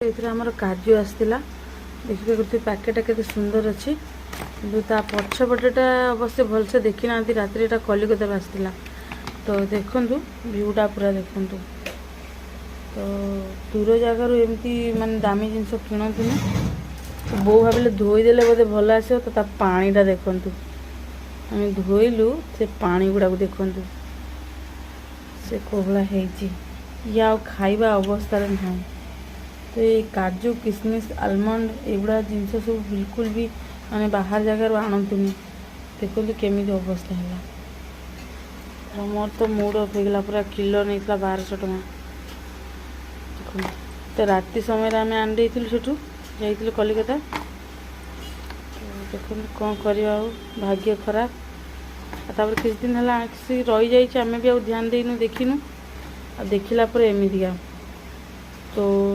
ये आमर काजू आसला देखिए गोटे पैकेटा के सुंदर अच्छी कि पछपटेटा अवश्य भलसे देखी ना रात्रि एटा कलिकता आसला तो देखु भ्यूटा पूरा देखु तो दूर जगार एमती मान दामी जिनस किणतुनि तो बो भाविले धोईदेले बोधे भल आस तो पानीटा देखु आम धोइलु से पानी गुड़ा देखु से कोहला या खाइबा अवस्था ना तो ये काजू किशमिश आलमंड एगुड़ा जिनस सब बिल्कुल भी माने बाहर जगार आणतुनि देखते केमी अवस्था है मोर तो मूड अफ होगा पूरा किलो नहीं 1200 टका तो राति समय आम आनी सेठू जाइलु कलिकता देखो कौन करवा भाग्य खराब तापर किसी दिन है किसी रही जाइए आम भी आ ध्यान देनु देखिनु आ देखला पर एमितिका तो